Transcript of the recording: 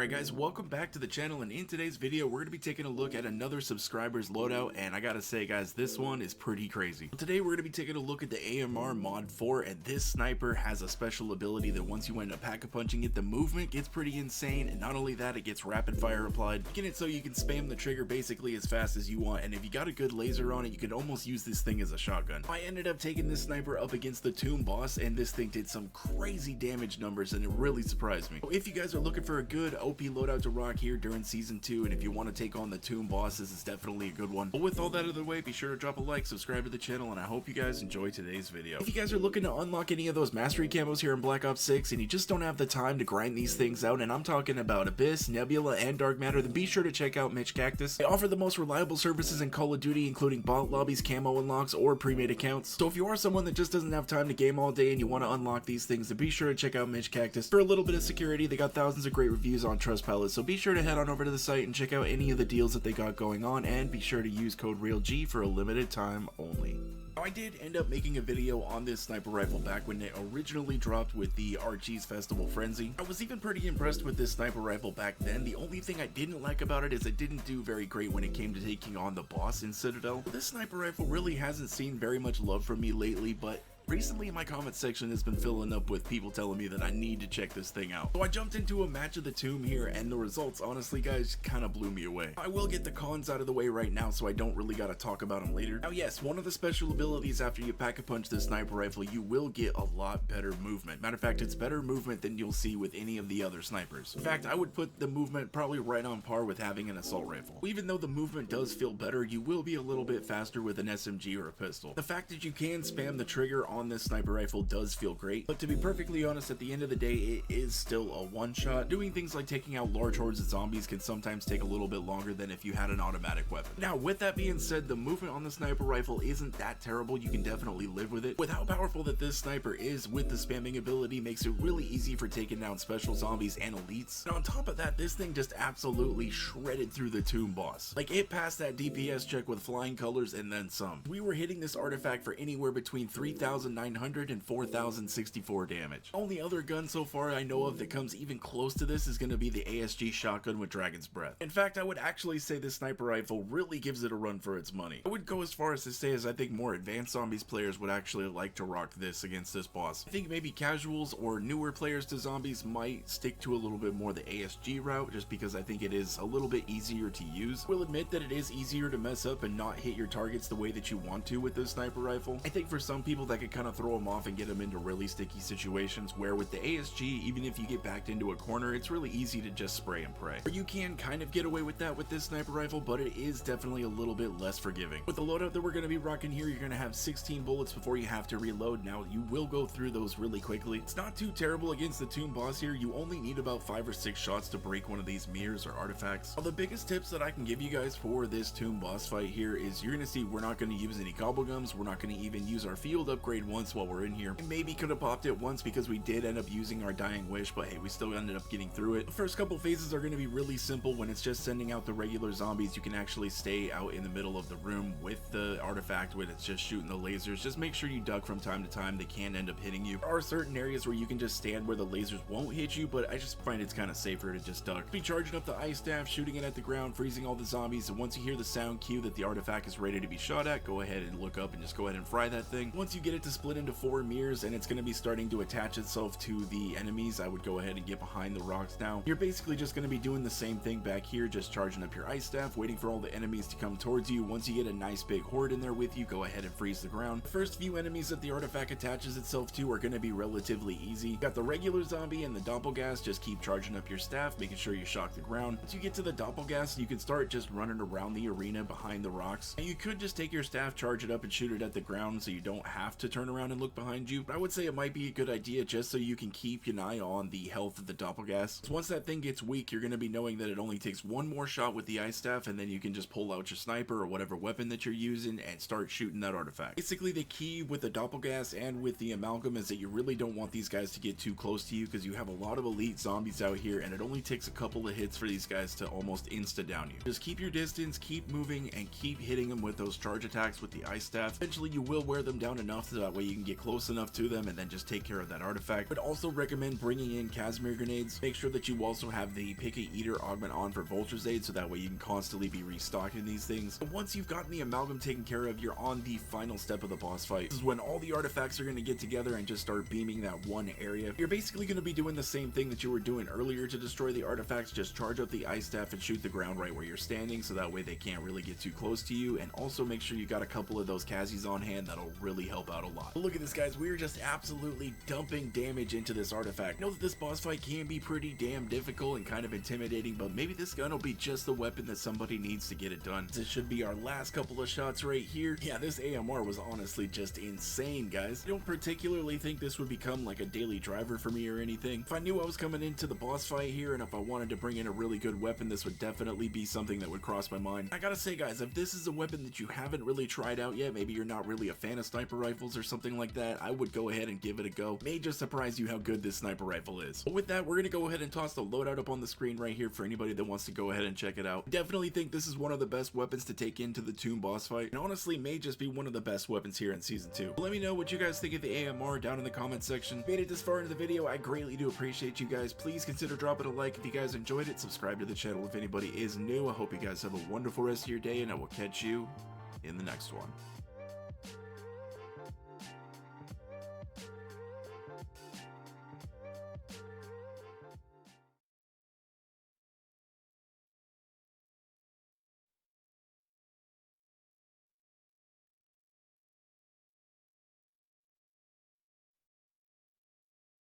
Alright guys, welcome back to the channel, and in today's video we're going to be taking a look at another subscriber's loadout, and I gotta say guys, this one is pretty crazy. Today we're going to be taking a look at the AMR Mod 4, and this sniper has a special ability that once you end up pack-a-punching it, the movement gets pretty insane, and not only that, it gets rapid fire applied, making it so you can spam the trigger basically as fast as you want, and if you got a good laser on it, you can almost use this thing as a shotgun. I ended up taking this sniper up against the tomb boss, and this thing did some crazy damage numbers, and it really surprised me. So if you guys are looking for a good OP loadout to rock here during season 2, and if you want to take on the tomb boss, this is definitely a good one. But with all that out of the way, be sure to drop a like, subscribe to the channel, and I hope you guys enjoy today's video. If you guys are looking to unlock any of those mastery camos here in Black Ops 6 and you just don't have the time to grind these things out, and I'm talking about Abyss, Nebula, and Dark Matter, then be sure to check out Mitch Cactus. They offer the most reliable services in Call of Duty, including bot lobbies, camo unlocks, or pre-made accounts. So if you are someone that just doesn't have time to game all day and you want to unlock these things, then be sure to check out Mitch Cactus. For a little bit of security, they got thousands of great reviews on Trustpilot, so be sure to head on over to the site and check out any of the deals that they got going on, and be sure to use code REALG for a limited time only. Now, I did end up making a video on this sniper rifle back when it originally dropped with the Archie's Festival Frenzy. I was even pretty impressed with this sniper rifle back then. The only thing I didn't like about it is it didn't do very great when it came to taking on the boss in Citadel. This sniper rifle really hasn't seen very much love from me lately, but recently my comment section has been filling up with people telling me that I need to check this thing out. So I jumped into a match of the tomb here, and the results, honestly guys, kind of blew me away. I will get the cons out of the way right now so I don't really gotta talk about them later. Now yes, one of the special abilities after you pack-a-punch this sniper rifle, you will get a lot better movement. Matter of fact, it's better movement than you'll see with any of the other snipers. In fact, I would put the movement probably right on par with having an assault rifle. Even though the movement does feel better, you will be a little bit faster with an SMG or a pistol. The fact that you can spam the trigger on this sniper rifle does feel great, but to be perfectly honest, at the end of the day, it is still a one-shot. Doing things like taking out large hordes of zombies can sometimes take a little bit longer than if you had an automatic weapon. Now, with that being said, the movement on the sniper rifle isn't that terrible. You can definitely live with it. With how powerful that this sniper is with the spamming ability, makes it really easy for taking down special zombies and elites. And on top of that, this thing just absolutely shredded through the tomb boss. Like, it passed that DPS check with flying colors and then some. We were hitting this artifact for anywhere between 3,900 and 4,064 damage. Only other gun so far I know of that comes even close to this is going to be the ASG shotgun with Dragon's Breath. In fact, I would actually say this sniper rifle really gives it a run for its money. I would go as far as to say as I think more advanced zombies players would actually like to rock this against this boss. I think maybe casuals or newer players to zombies might stick to a little bit more the ASG route, just because I think it is a little bit easier to use. We'll admit that it is easier to mess up and not hit your targets the way that you want to with this sniper rifle. I think for some people that could kind of throw them off and get them into really sticky situations, where with the ASG, even if you get backed into a corner, it's really easy to just spray and pray. Or you can kind of get away with that with this sniper rifle, but it is definitely a little bit less forgiving. With the loadout that we're going to be rocking here, you're going to have 16 bullets before you have to reload. Now, you will go through those really quickly. It's not too terrible against the tomb boss here. You only need about 5 or 6 shots to break one of these mirrors or artifacts. Now, the biggest tips that I can give you guys for this tomb boss fight here is you're going to see we're not going to use any gobblegums. We're not going to even use our field upgrade once while we're in here. Maybe could have popped it once because we did end up using our dying wish, but hey, we still ended up getting through it. The first couple phases are going to be really simple. When it's just sending out the regular zombies, you can actually stay out in the middle of the room with the artifact when it's just shooting the lasers. Just make sure you duck from time to time. They can end up hitting you. There are certain areas where you can just stand where the lasers won't hit you, but I just find it's kind of safer to just duck. Be charging up the ice staff, shooting it at the ground, freezing all the zombies, and once you hear the sound cue that the artifact is ready to be shot at, go ahead and look up and just go ahead and fry that thing. Once you get it to split into 4 mirrors and it's going to be starting to attach itself to the enemies, I would go ahead and get behind the rocks now. You're basically just going to be doing the same thing back here, just charging up your ice staff, waiting for all the enemies to come towards you. Once you get a nice big horde in there with you, go ahead and freeze the ground. The first few enemies that the artifact attaches itself to are going to be relatively easy. You got the regular zombie and the doppelgast. Just keep charging up your staff, making sure you shock the ground. Once you get to the doppelgast, you can start just running around the arena behind the rocks. And you could just take your staff, charge it up, and shoot it at the ground so you don't have to turn around and look behind you. But I would say it might be a good idea just so you can keep an eye on the health of the doppelgast. So once that thing gets weak, you're going to be knowing that it only takes one more shot with the ice staff, and then you can just pull out your sniper or whatever weapon that you're using and start shooting that artifact. Basically, the key with the doppelgast and with the amalgam is that you really don't want these guys to get too close to you, because you have a lot of elite zombies out here, and it only takes a couple of hits for these guys to almost insta down you. Just keep your distance, keep moving, and keep hitting them with those charge attacks with the ice staff. Eventually, you will wear them down enough to that way you can get close enough to them and then just take care of that artifact. But also recommend bringing in Casimir grenades. Make sure that you also have the Pick a Eater augment on for Vulture's Aid, so that way you can constantly be restocking these things. And once you've gotten the amalgam taken care of, you're on the final step of the boss fight. This is when all the artifacts are going to get together and just start beaming that one area. You're basically going to be doing the same thing that you were doing earlier to destroy the artifacts. Just charge up the ice staff and shoot the ground right where you're standing, so that way they can't really get too close to you. And also make sure you got a couple of those Kazis on hand. That'll really help out a lot. But look at this, guys. We're just absolutely dumping damage into this artifact. I know that this boss fight can be pretty damn difficult and kind of intimidating, but maybe this gun will be just the weapon that somebody needs to get it done. This should be our last couple of shots right here. Yeah, this AMR was honestly just insane, guys. I don't particularly think this would become like a daily driver for me or anything. If I knew I was coming into the boss fight here and if I wanted to bring in a really good weapon, this would definitely be something that would cross my mind. I gotta say, guys, if this is a weapon that you haven't really tried out yet, maybe you're not really a fan of sniper rifles or something like that, I would go ahead and give it a go. May just surprise you how good this sniper rifle is. But with that, we're gonna go ahead and toss the loadout up on the screen right here for anybody that wants to go ahead and check it out. Definitely think this is one of the best weapons to take into the tomb boss fight, and honestly may just be one of the best weapons here in season 2. Let me know what you guys think of the AMR down in the comment section. If you made it this far into the video, I greatly do appreciate you guys. Please consider dropping a like if you guys enjoyed it. Subscribe to the channel if anybody is new. I hope you guys have a wonderful rest of your day, and I will catch you in the next one.